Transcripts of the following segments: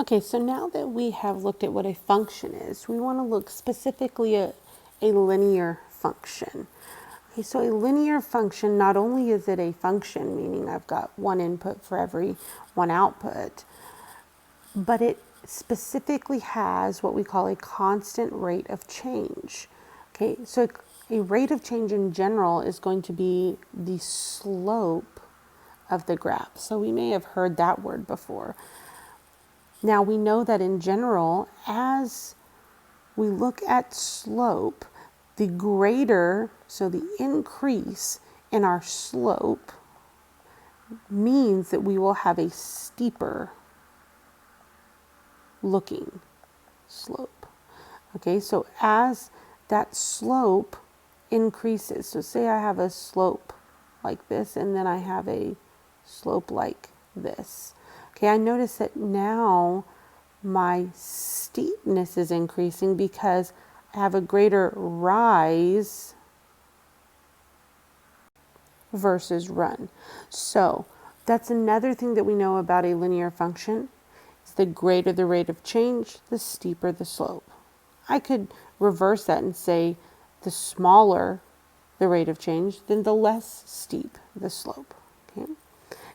Okay, so now that we have looked at what a function is, we want to look specifically at a linear function. Okay, so a linear function, not only is it a function, meaning I've got one input for every one output, but it specifically has what we call a constant rate of change. Okay, so a rate of change in general is going to be the slope of the graph. So we may have heard that word before. Now we know that in general, as we look at slope, the greater, so the increase in our slope means that we will have a steeper looking slope. Okay, so as that slope increases, so say I have a slope like this, and then I have a slope like this. Okay, I notice that now my steepness is increasing because I have a greater rise versus run. So that's another thing that we know about a linear function. Is the greater the rate of change, the steeper the slope. I could reverse that and say the smaller the rate of change, then the less steep the slope. Okay?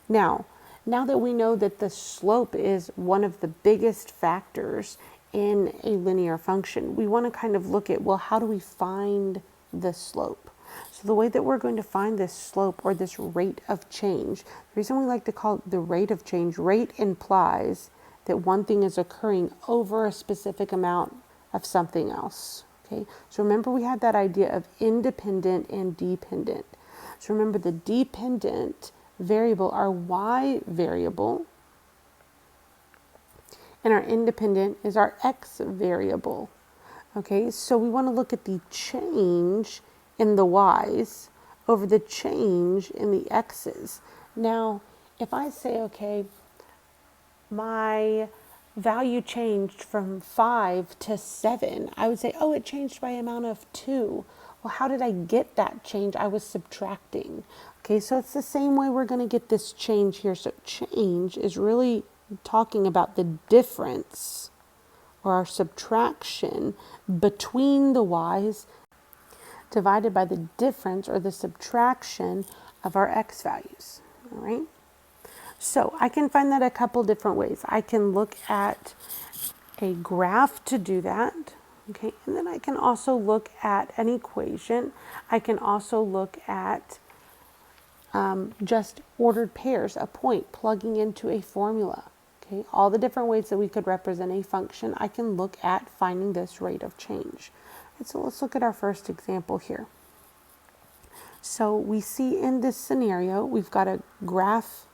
Now that we know that the slope is one of the biggest factors in a linear function, we want to kind of look at, well, how do we find the slope? So the way that we're going to find this slope or this rate of change, the reason we like to call it the rate of change, rate implies that one thing is occurring over a specific amount of something else. Okay, so remember we had that idea of independent and dependent. So remember the dependent variable, our y variable, and our independent is our x variable. Okay, so we want to look at the change in the y's over the change in the x's. Now, if I say, okay, my value changed from 5 to 7, I would say, oh, it changed by amount of 2. Well, how did I get that change? I was subtracting. Okay, so it's the same way we're going to get this change here. So change is really talking about the difference or our subtraction between the y's divided by the difference or the subtraction of our x values. All right. So I can find that a couple different ways. I can look at a graph to do that. Okay, and then I can also look at an equation. I can also look at just ordered pairs, a point plugging into a formula. Okay, all the different ways that we could represent a function, I can look at finding this rate of change. And so let's look at our first example here. So we see in this scenario, we've got a graph,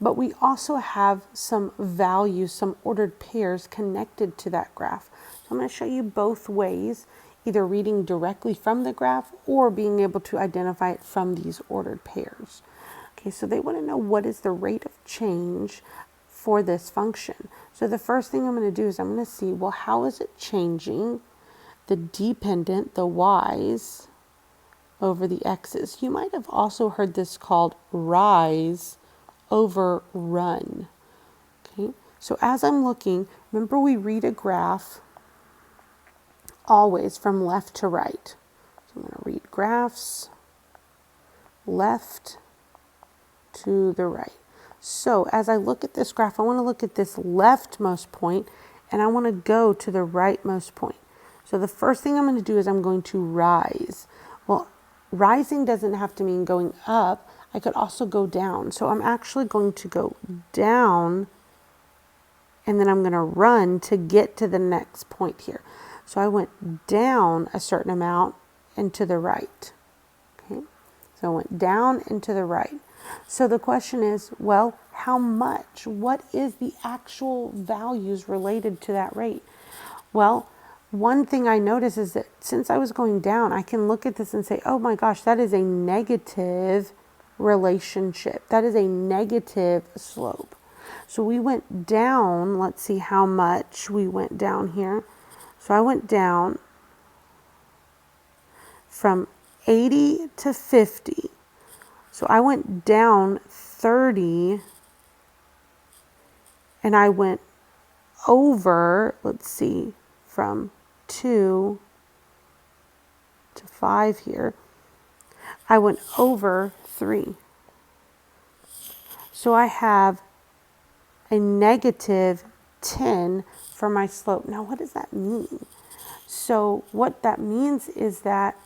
but we also have some values, some ordered pairs connected to that graph. So I'm going to show you both ways, either reading directly from the graph or being able to identify it from these ordered pairs. Okay, so they want to know what is the rate of change for this function. So the first thing I'm going to do is I'm going to see, well, how is it changing the dependent, the y's, over the x's? You might have also heard this called rise over run. Okay, so as I'm looking, remember we read a graph always from left to right. So I'm going to read graphs left to the right. So as I look at this graph, I want to look at this leftmost point and I want to go to the rightmost point. So the first thing I'm going to do is I'm going to rise. Well, rising doesn't have to mean going up. I could also go down. So I'm actually going to go down and then I'm going to run to get to the next point here. So I went down a certain amount and to the right. Okay, so I went down and to the right. So the question is, well, how much? What is the actual values related to that rate? Well, one thing I notice is that since I was going down, I can look at this and say, oh my gosh, that is a negative relationship. That is a negative slope. So we went down, let's see how much we went down here. So I went down from 80 to 50. So I went down 30 and I went over, let's see, from 2 to 5 here, I went over 3. So I have a negative 10 for my slope. Now, what does that mean? So what that means is that,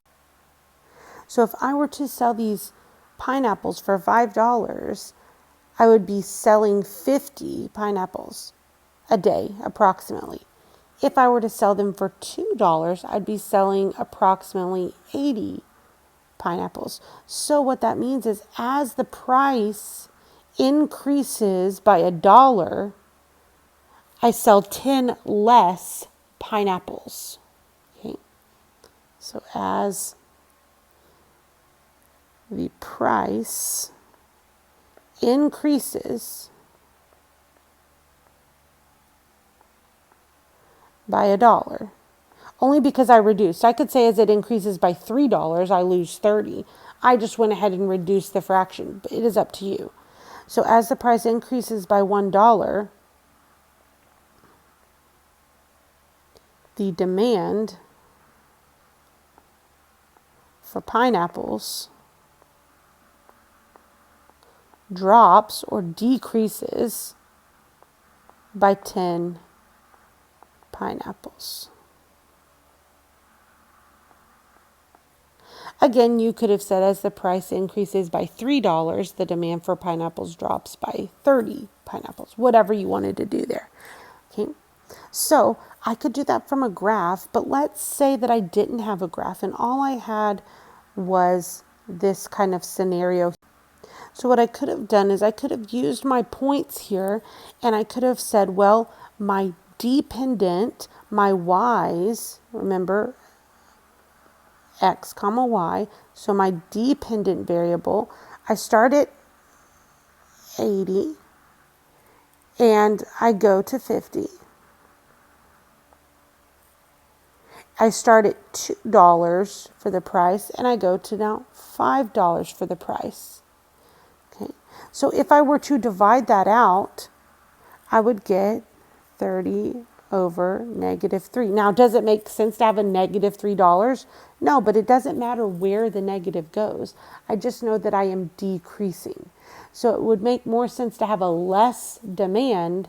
so if I were to sell these pineapples for $5, I would be selling 50 pineapples a day, approximately. If I were to sell them for $2, I'd be selling approximately 80 pineapples. So what that means is as the price increases by $1, I sell 10 less pineapples. Okay. So as the price increases by $1, only because I reduced. I could say as it increases by $3, I lose 30. I just went ahead and reduced the fraction, but it is up to you. So as the price increases by $1, the demand for pineapples drops or decreases by 10 pineapples. Again, you could have said as the price increases by $3, the demand for pineapples drops by 30 pineapples, whatever you wanted to do there. Okay. So I could do that from a graph, but let's say that I didn't have a graph and all I had was this kind of scenario. So what I could have done is I could have used my points here and I could have said, well, my dependent, my y's, remember, x comma y, so my dependent variable, I start at 80 and I go to 50. I start at $2 for the price and I go to now $5 for the price. Okay, so if I were to divide that out, I would get 30 over negative 3. Now, does it make sense to have a negative $3? No, but it doesn't matter where the negative goes. I just know that I am decreasing. So it would make more sense to have a less demand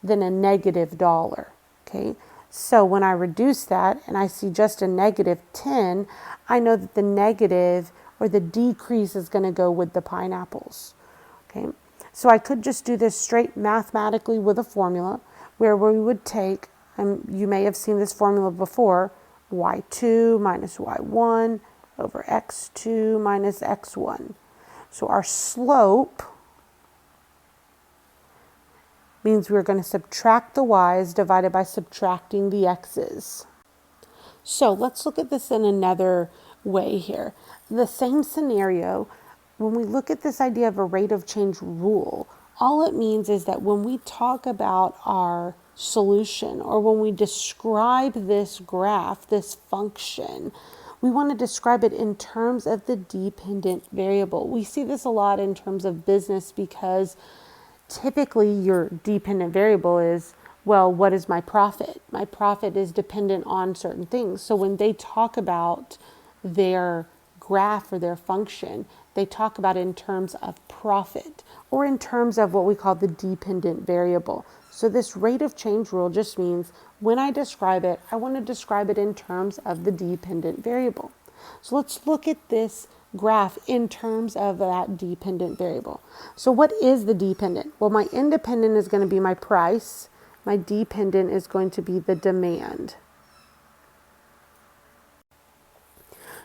than a negative dollar. Okay, so when I reduce that and I see just a negative 10, I know that the negative or the decrease is going to go with the pineapples. Okay, so I could just do this straight mathematically with a formula where we would take, and you may have seen this formula before, y2 minus y1 over x2 minus x1. So our slope means we're going to subtract the y's divided by subtracting the x's. So let's look at this in another way here. The same scenario, when we look at this idea of a rate of change rule, all it means is that when we talk about our solution or when we describe this graph, this function, we want to describe it in terms of the dependent variable. We see this a lot in terms of business because typically your dependent variable is, well, what is my profit? My profit is dependent on certain things. So when they talk about their graph or their function, they talk about it in terms of profit or in terms of what we call the dependent variable. So this rate of change rule just means when I describe it, I want to describe it in terms of the dependent variable. So let's look at this graph in terms of that dependent variable. So what is the dependent? Well, my independent is going to be my price. My dependent is going to be the demand.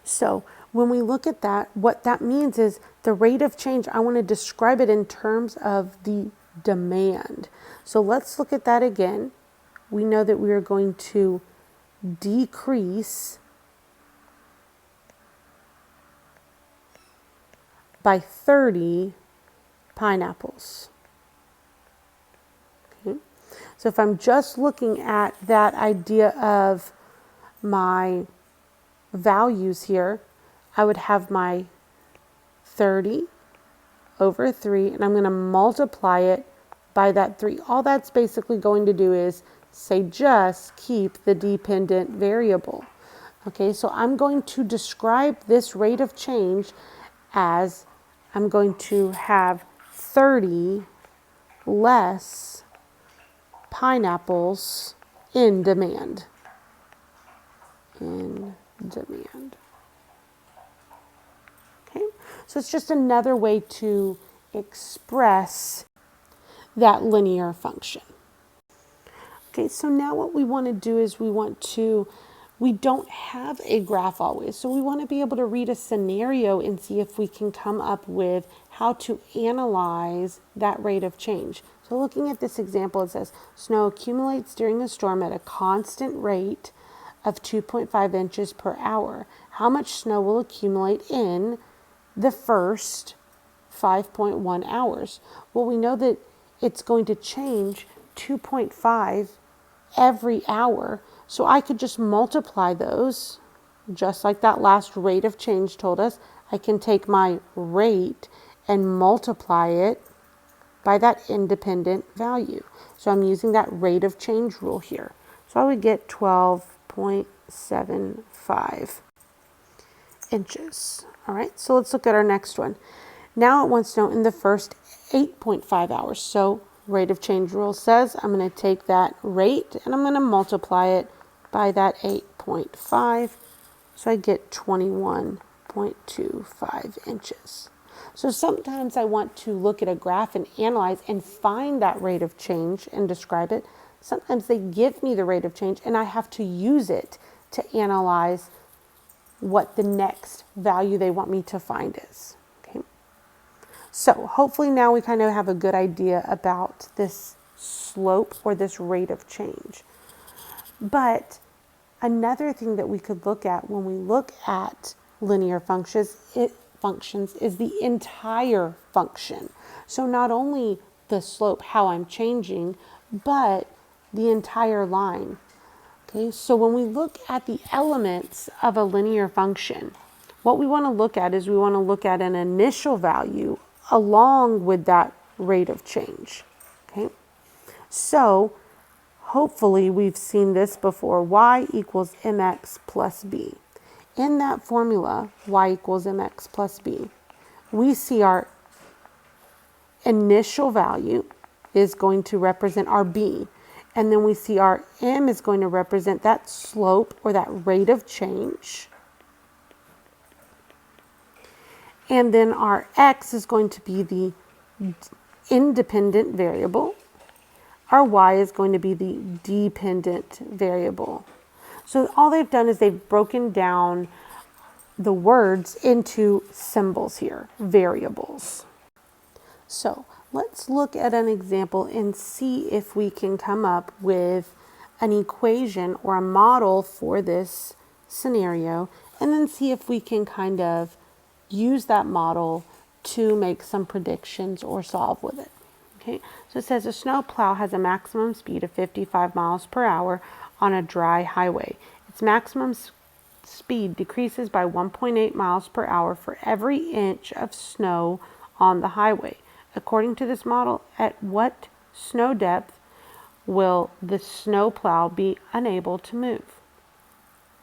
So when we look at that, what that means is the rate of change, I want to describe it in terms of the demand. So let's look at that again. We know that we are going to decrease by 30 pineapples. Okay. So if I'm just looking at that idea of my values here, I would have my 30 over 3, and I'm going to multiply it by that 3. All that's basically going to do is say just keep the dependent variable. Okay, so I'm going to describe this rate of change as I'm going to have 30 less pineapples in demand. In demand. Okay, so it's just another way to express that linear function. Okay, so now what we want to do is we don't have a graph always, so we want to be able to read a scenario and see if we can come up with how to analyze that rate of change. So looking at this example, it says snow accumulates during a storm at a constant rate of 2.5 inches per hour. How much snow will accumulate in the first 5.1 hours? Well, we know that it's going to change 2.5 every hour. So I could just multiply those, just like that last rate of change told us. I can take my rate and multiply it by that independent value. So I'm using that rate of change rule here. So I would get 12.75 inches. All right, so let's look at our next one. Now it wants to know in the first 8.5 hours. So rate of change rule says I'm going to take that rate and I'm going to multiply it by that 8.5. So I get 21.25 inches. So sometimes I want to look at a graph and analyze and find that rate of change and describe it. Sometimes they give me the rate of change and I have to use it to analyze what the next value they want me to find is. Okay. So hopefully now we kind of have a good idea about this slope or this rate of change. But another thing that we could look at when we look at linear functions is the entire function. So not only the slope, how I'm changing, but the entire line. Okay, so when we look at the elements of a linear function, what we want to look at is we want to look at an initial value along with that rate of change. Okay, so hopefully we've seen this before. Y equals mx plus b. In that formula, y equals mx plus b, we see our initial value is going to represent our b. And then we see our m is going to represent that slope or that rate of change. And then our x is going to be the independent variable. Our y is going to be the dependent variable. So all they've done is they've broken down the words into symbols here, variables. So let's look at an example and see if we can come up with an equation or a model for this scenario, and then see if we can kind of use that model to make some predictions or solve with it. Okay, so it says a snow plow has a maximum speed of 55 miles per hour on a dry highway. Its maximum speed decreases by 1.8 miles per hour for every inch of snow on the highway. According to this model, at what snow depth will the snow plow be unable to move?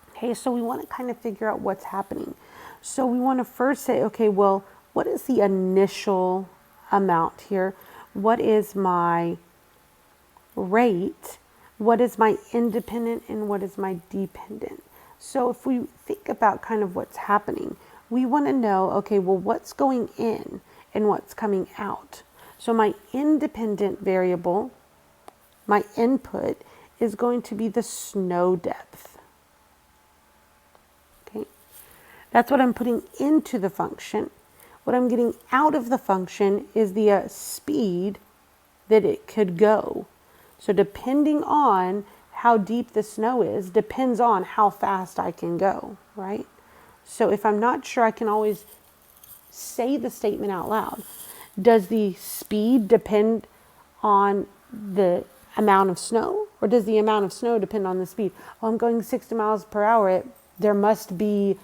Okay, so we want to kind of figure out what's happening. So we want to first say, okay, well, what is the initial amount here? What is my rate? What is my independent and what is my dependent? So if we think about kind of what's happening, we want to know, okay, well, what's going in and what's coming out? So my independent variable, my input, is going to be the snow depth. Okay, that's what I'm putting into the function. What I'm getting out of the function is the speed that it could go. So depending on how deep the snow is, depends on how fast I can go, right? So if I'm not sure, I can always say the statement out loud. Does the speed depend on the amount of snow, or does the amount of snow depend on the speed? Oh, I'm going 60 miles per hour. There must be,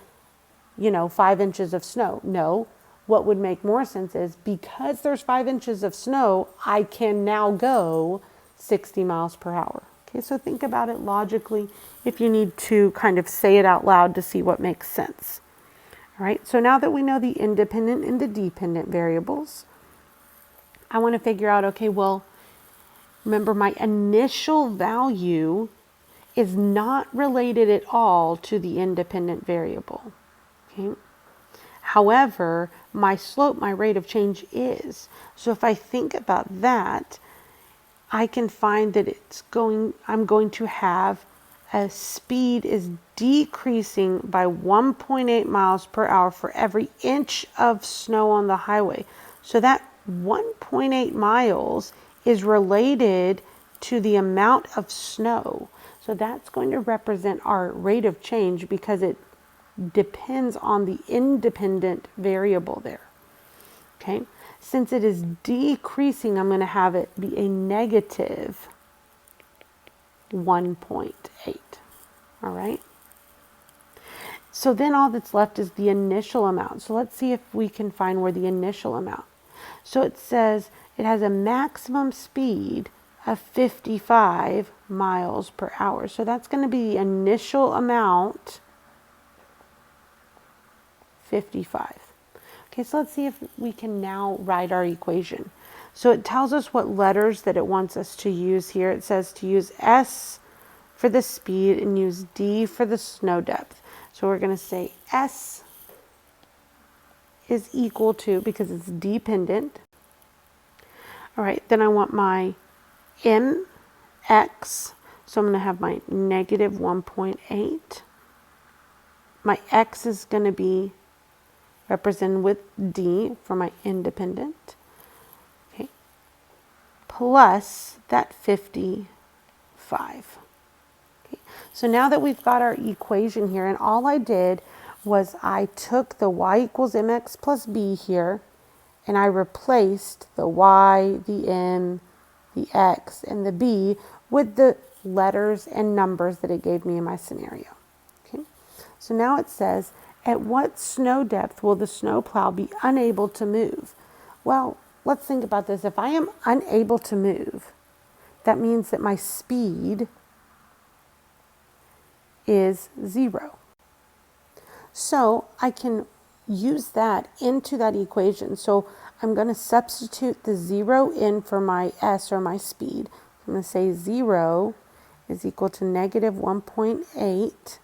5 inches of snow. No. What would make more sense is because there's 5 inches of snow, I can now go 60 miles per hour. Okay, Okay, so think about it logically if you need to kind of say it out loud to see what makes sense. All right, so now that we know the independent and the dependent variables, I want to figure out, okay, well, remember my initial value is not related at all to the independent variable. Okay. However, my slope, my rate of change is. So if I think about that, I can find that I'm going to have a speed is decreasing by 1.8 miles per hour for every inch of snow on the highway. So that 1.8 miles is related to the amount of snow. So that's going to represent our rate of change because it depends on the independent variable there. Okay, since it is decreasing, I'm going to have it be a negative 1.8. All right. So then all that's left is the initial amount. So let's see if we can find where the initial amount. So it says it has a maximum speed of 55 miles per hour. So that's going to be the initial amount, 55. Okay, so let's see if we can now write our equation. So it tells us what letters that it wants us to use here. It says to use S for the speed and use D for the snow depth. So we're going to say S is equal to, because it's dependent. All right, then I want my MX. So I'm going to have my negative 1.8. My X is going to be represented with D for my independent. Okay. Plus that 55. Okay. So now that we've got our equation here, and all I did was I took the y equals mx plus b here, and I replaced the y, the m, the x, and the b with the letters and numbers that it gave me in my scenario. Okay. So now it says, at what snow depth will the snowplow be unable to move? Well, let's think about this. If I am unable to move, that means that my speed is 0. So I can use that into that equation. So I'm going to substitute the 0 in for my s, or my speed. I'm going to say 0 is equal to negative 1.8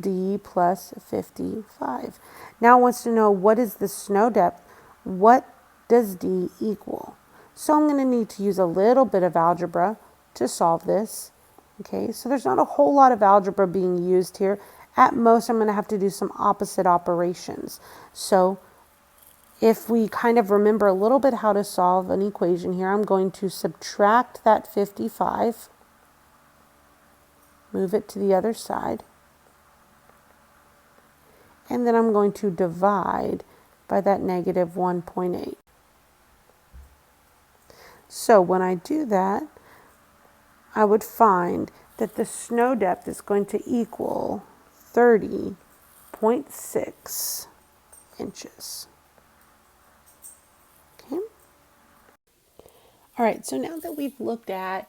D plus 55. Now it wants to know, what is the snow depth? What does D equal? So I'm going to need to use a little bit of algebra to solve this. Okay, so there's not a whole lot of algebra being used here. At most, I'm going to have to do some opposite operations. So if we kind of remember a little bit how to solve an equation here, I'm going to subtract that 55, move it to the other side, and then I'm going to divide by that negative 1.8. So when I do that, I would find that the snow depth is going to equal 30.6 inches. Okay. All right, so now that we've looked at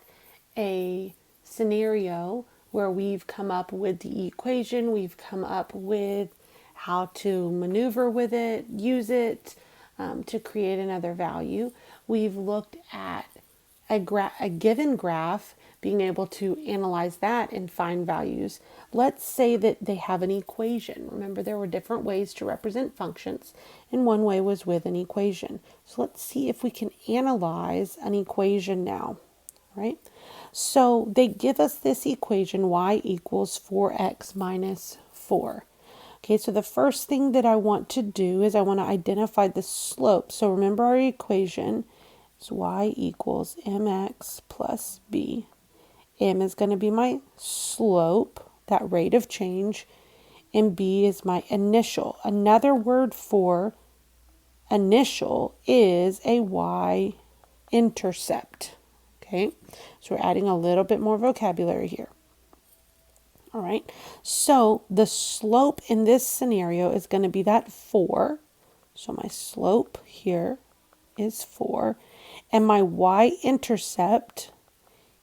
a scenario where we've come up with the equation, we've come up with how to maneuver with it, use it to create another value. We've looked at a given graph, being able to analyze that and find values. Let's say that they have an equation. Remember, there were different ways to represent functions, and one way was with an equation. So let's see if we can analyze an equation now, right? So they give us this equation, y equals 4x minus 4. Okay, so the first thing that I want to do is I want to identify the slope. So remember, our equation is y equals mx plus b. M is going to be my slope, that rate of change, and b is my initial. Another word for initial is a y-intercept. Okay, so we're adding a little bit more vocabulary here. All right, so the slope in this scenario is going to be that 4. So my slope here is 4. And my y-intercept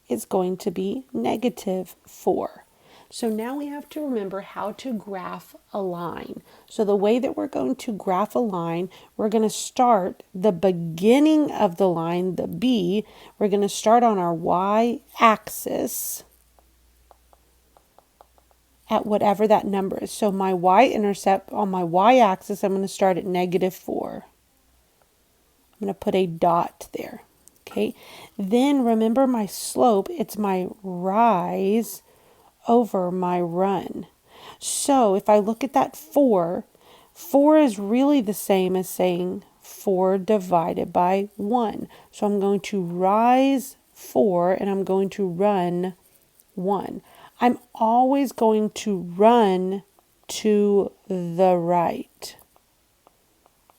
is going to be -4. So now we have to remember how to graph a line. So the way that we're going to graph a line, we're going to start the beginning of the line, the B, we're going to start on our y-axis at whatever that number is. So my y-intercept on my y-axis, I'm going to start at -4. I'm going to put a dot there. Okay. Then remember my slope, it's my rise over my run. So if I look at that 4, 4 is really the same as saying 4 divided by 1. So I'm going to rise 4 and I'm going to run 1. I'm always going to run to the right.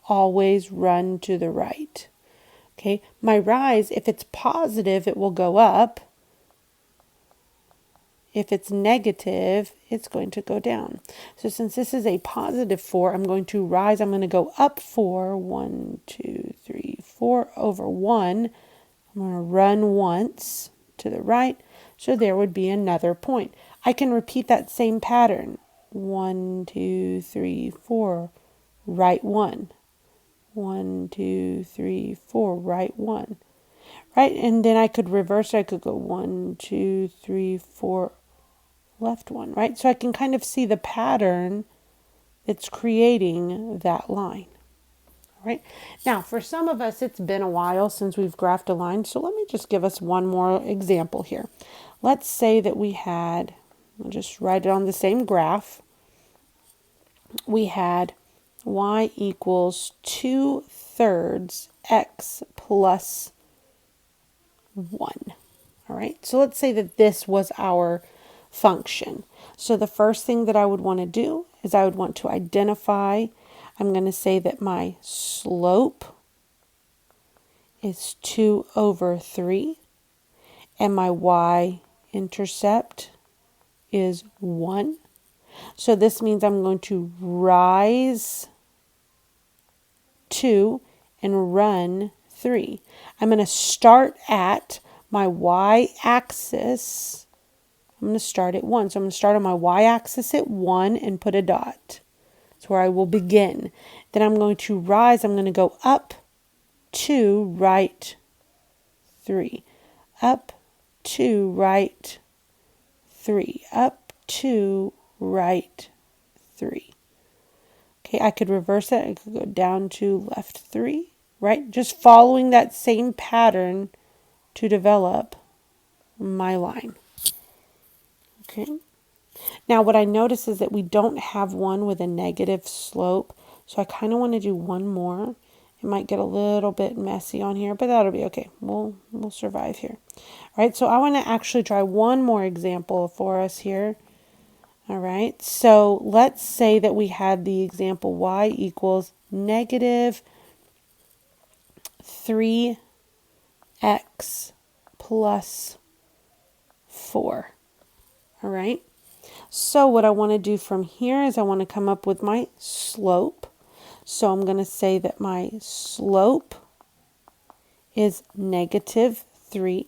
Always run to the right. Okay, my rise, if it's positive, it will go up. If it's negative, it's going to go down. So since this is a positive 4, I'm going to rise. I'm going to go up 4. 1, 2, 3, 4 over 1. I'm going to run once to the right. So there would be another point. I can repeat that same pattern. 1, 2, 3, 4, right 1. 1, 2, 3, 4, right 1. Right? And then I could reverse it. I could go 1, 2, 3, 4, left 1, right? So I can kind of see the pattern that's creating that line. All right. Now, for some of us, it's been a while since we've graphed a line. So let me just give us one more example here. Let's say that we had, I'll just write it on the same graph. We had y equals 2/3 x plus 1. All right. So let's say that this was our function. So the first thing that I would want to do is I would want to identify, I'm going to say that my slope is 2/3 and my y-intercept is 1. So this means I'm going to rise 2 and run 3. I'm going to start at my y-axis. I'm going to start at 1. So I'm going to start on my y-axis at 1 and put a dot. That's where I will begin. Then I'm going to rise. I'm going to go up 2, right 3. Up 2, right 3. Up 2, right 3. Okay, I could reverse it. I could go down 2, left 3, right? Just following that same pattern to develop my line. Okay. Now what I notice is that we don't have one with a negative slope. So I kind of want to do one more. It might get a little bit messy on here, but that'll be okay. We'll survive here. All right, so I want to actually try one more example for us here. All right, so let's say that we had the example y equals -3x plus 4. All right, so what I want to do from here is I want to come up with my slope. So I'm going to say that my slope is -3.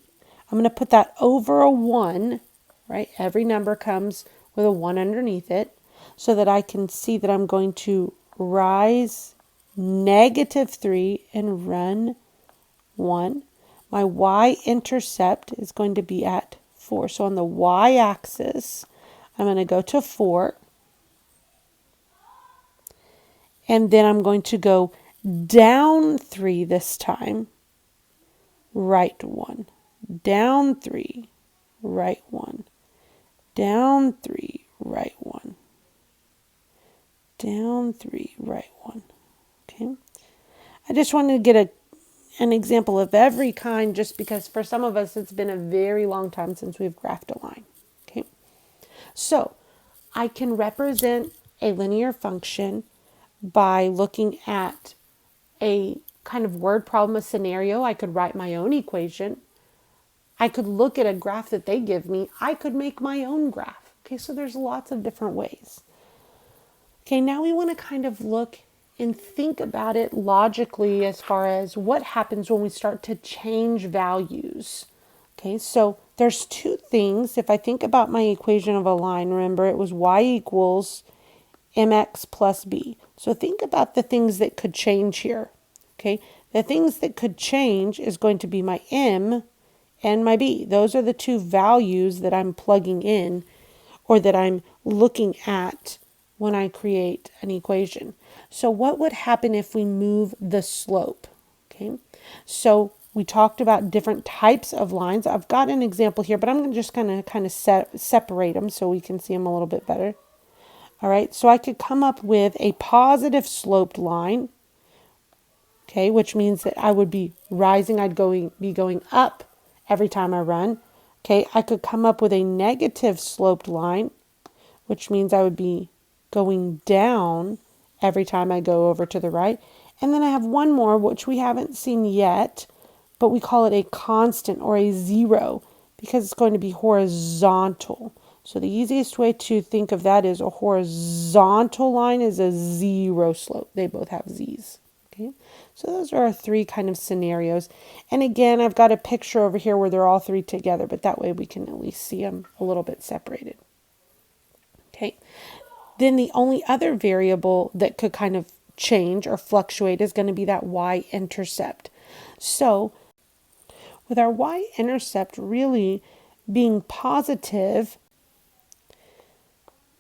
I'm going to put that over a 1, right? Every number comes with a 1 underneath it so that I can see that I'm going to rise -3 and run 1. My y-intercept is going to be at 4. So on the y-axis, I'm going to go to 4. And then I'm going to go down 3 this time, right 1. Down 3, right 1. Down 3, right 1. Down 3, right 1. Okay. I just wanted to get an example of every kind just because for some of us it's been a very long time since we've graphed a line. Okay. So I can represent a linear function by looking at a kind of word problem, a scenario. I could write my own equation. I could look at a graph that they give me. I could make my own graph. Okay, so there's lots of different ways. Okay, now we want to kind of look and think about it logically as far as what happens when we start to change values. Okay, so there's two things. If I think about my equation of a line, remember it was y equals mx plus b. So think about the things that could change here. Okay, the things that could change is going to be my m and my b. Those are the two values that I'm plugging in or that I'm looking at when I create an equation. So what would happen if we move the slope? Okay, so we talked about different types of lines. I've got an example here, but I'm just going to kind of separate them so we can see them a little bit better. All right, so I could come up with a positive sloped line, okay, which means that I would be rising, be going up every time I run. Okay, I could come up with a negative sloped line, which means I would be going down every time I go over to the right. And then I have one more, which we haven't seen yet, but we call it a constant or a zero because it's going to be horizontal. So the easiest way to think of that is a horizontal line is a zero slope. They both have z's. Okay, so those are our three kind of scenarios. And again, I've got a picture over here where they're all three together, but that way we can at least see them a little bit separated. Okay, then the only other variable that could kind of change or fluctuate is going to be that y-intercept. So with our y-intercept really being positive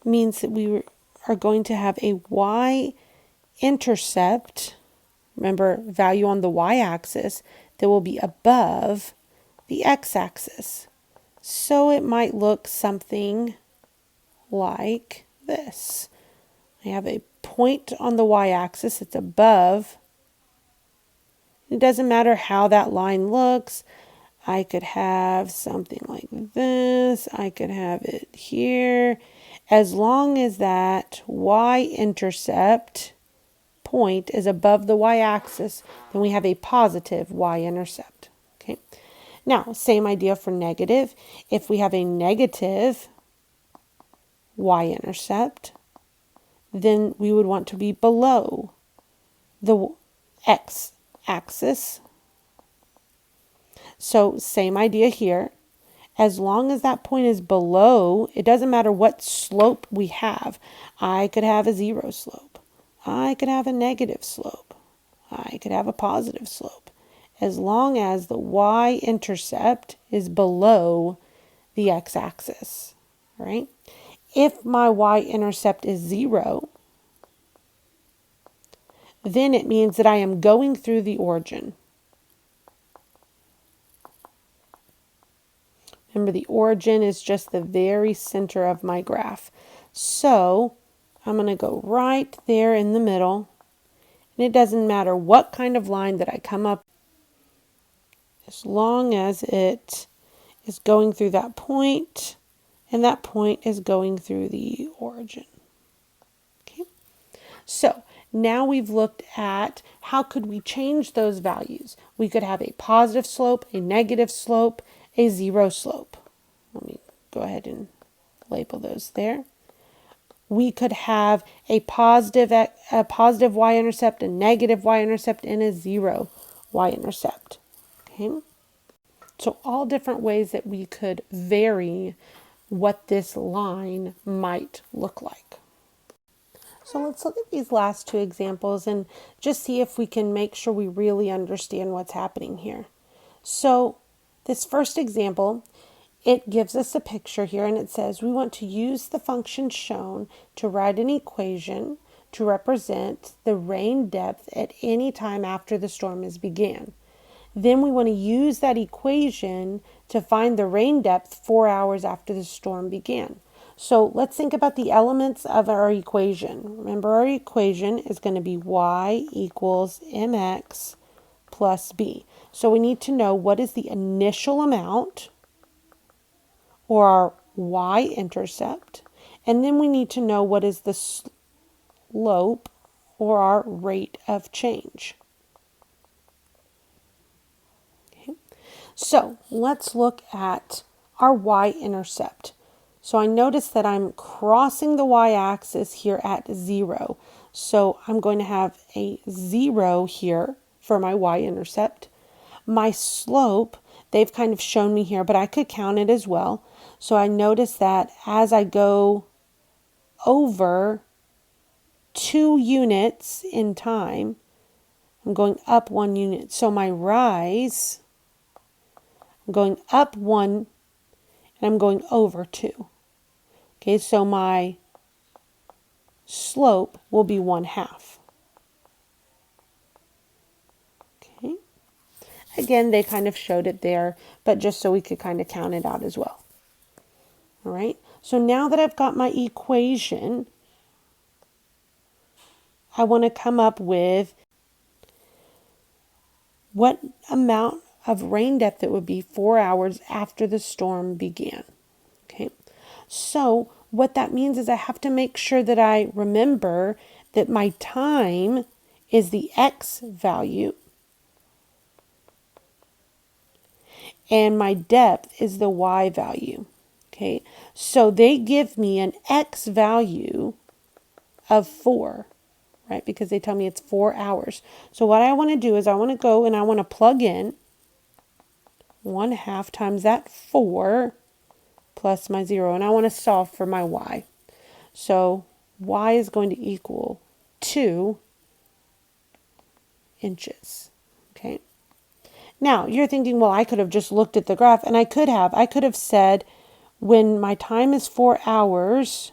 means that we are going to have a y-intercept, remember value on the y-axis, that will be above the x-axis. So it might look something like this. I have a point on the y-axis, it's above. It doesn't matter how that line looks. I could have something like this. I could have it here. As long as that y-intercept point is above the y-axis, then we have a positive y-intercept. Okay. Now, same idea for negative. If we have a negative y-intercept, then we would want to be below the x-axis. So same idea here. As long as that point is below, it doesn't matter what slope we have. I could have a zero slope. I could have a negative slope. I could have a positive slope. As long as the y-intercept is below the x-axis, right? If my y-intercept is 0, then it means that I am going through the origin. Remember, the origin is just the very center of my graph. So I'm going to go right there in the middle. And it doesn't matter what kind of line that I come up, as long as it is going through that point, and that point is going through the origin. Okay. So now we've looked at how could we change those values. We could have a positive slope, a negative slope, a zero slope. Let me go ahead and label those there. We could have a positive y-intercept, a negative y-intercept, and a zero y-intercept. Okay. So all different ways that we could vary what this line might look like. So let's look at these last two examples and just see if we can make sure we really understand what's happening here. So this first example, it gives us a picture here and it says we want to use the function shown to write an equation to represent the rain depth at any time after the storm has began. Then we want to use that equation to find the rain depth 4 hours after the storm began. So let's think about the elements of our equation. Remember, our equation is going to be y equals mx plus b. So we need to know what is the initial amount, or our y-intercept, and then we need to know what is the slope, or our rate of change. Okay. So let's look at our y-intercept. So I notice that I'm crossing the y-axis here at 0. So I'm going to have a 0 here for my y-intercept. My slope, they've kind of shown me here, but I could count it as well. So I notice that as I go over 2 units in time, I'm going up 1 unit. So my rise, I'm going up 1 and I'm going over 2. Okay, so my slope will be 1/2. Okay. Again, they kind of showed it there, but just so we could kind of count it out as well. All right. So now that I've got my equation, I want to come up with what amount of rain depth it would be 4 hours after the storm began. Okay. So what that means is I have to make sure that I remember that my time is the x value and my depth is the y value. Okay, so they give me an x value of 4, right? Because they tell me it's 4 hours. So what I want to do is I want to go and I want to plug in 1/2 times that 4 plus my 0. And I want to solve for my y. So y is going to equal 2 inches. Okay. Now you're thinking, well, I could have just looked at the graph, and I could have said when my time is 4 hours,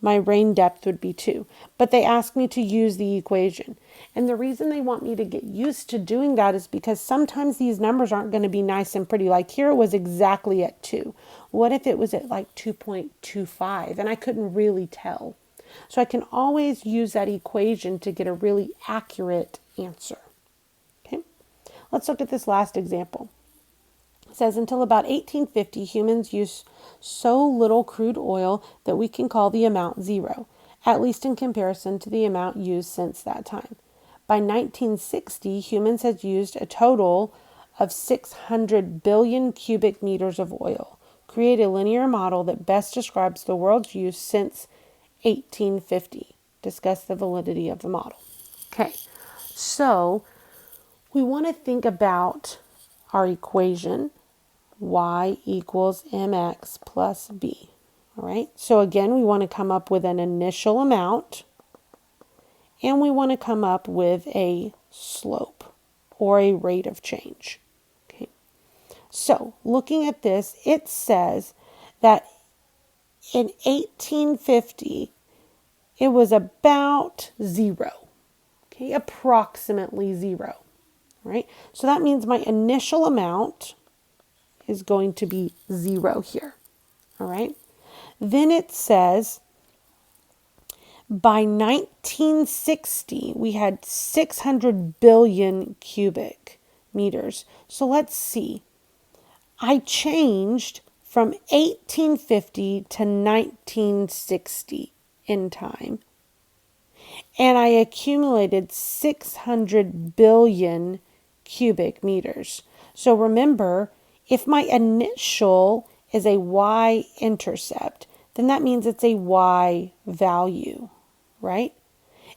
my rain depth would be 2. But they asked me to use the equation. And the reason they want me to get used to doing that is because sometimes these numbers aren't going to be nice and pretty. Like here it was exactly at 2. What if it was at like 2.25 and I couldn't really tell? So I can always use that equation to get a really accurate answer. Okay, let's look at this last example. It says until about 1850, humans used so little crude oil that we can call the amount 0, at least in comparison to the amount used since that time. By 1960, humans had used a total of 600 billion cubic meters of oil. Create a linear model that best describes the world's use since 1850. Discuss the validity of the model. Okay, so we want to think about our equation, y equals mx plus b. All right, so again, we want to come up with an initial amount, and we want to come up with a slope or a rate of change. Okay, so looking at this, it says that in 1850, it was about 0, okay, approximately 0, right? So that means my initial amount is going to be 0 here, all right? Then it says by 1960, we had 600 billion cubic meters. So let's see. I changed from 1850 to 1960 in time, and I accumulated 600 billion cubic meters. So remember, if my initial is a y-intercept, then that means it's a y value, right?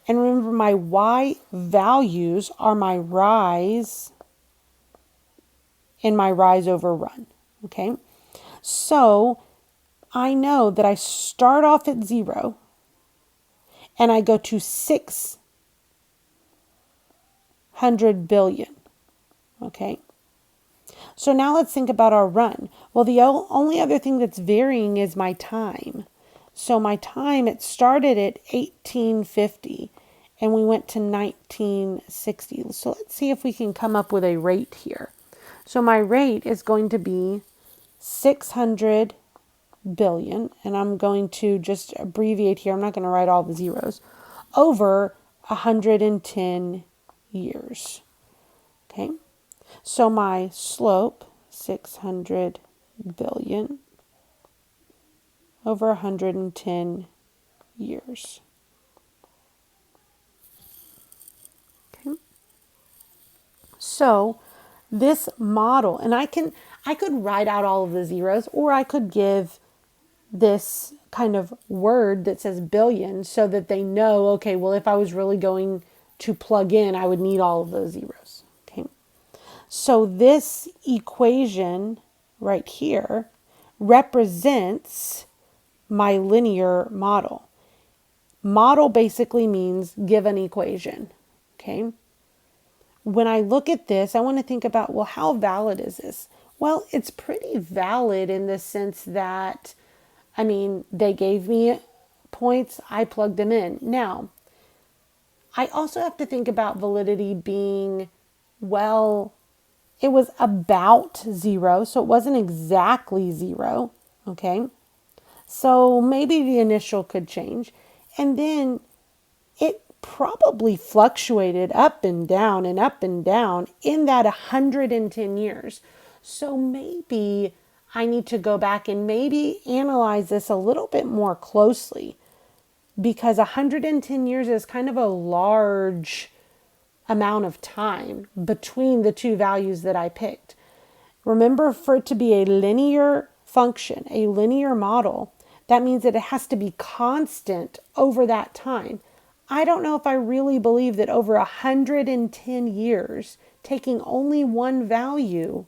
And remember, my y values are my rise and my rise over run, okay? So I know that I start off at 0 and I go to 600 billion, okay? So now let's think about our run. Well, the only other thing that's varying is my time. So my time, it started at 1850 and we went to 1960. So let's see if we can come up with a rate here. So my rate is going to be 600 billion, and I'm going to just abbreviate here. I'm not going to write all the zeros, over 110 years. Okay. So my slope, 600 billion over 110 years. Okay. So this model, and I could write out all of the zeros, or I could give this kind of word that says billion so that they know, okay, well, if I was really going to plug in, I would need all of those zeros. So this equation right here represents my linear model. Model basically means give an equation, okay? When I look at this, I want to think about, well, how valid is this? Well, it's pretty valid in the sense that, I mean, they gave me points, I plugged them in. Now, I also have to think about validity being, well, it was about 0, so it wasn't exactly 0, okay? So maybe the initial could change. And then it probably fluctuated up and down and up and down in that 110 years. So maybe I need to go back and maybe analyze this a little bit more closely, because 110 years is kind of a large amount of time between the two values that I picked. Remember, for it to be a linear function, a linear model, that means that it has to be constant over that time. I don't know if I really believe that over 110 years, taking only one value,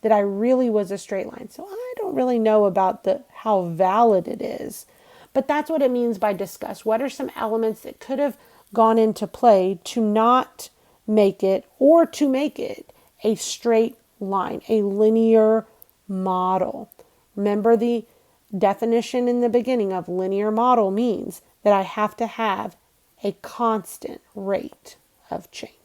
that I really was a straight line. So I don't really know about how valid it is. But that's what it means by discuss. What are some elements that could have gone into play to not make it, or to make it, a straight line, a linear model? Remember, the definition in the beginning of linear model means that I have to have a constant rate of change.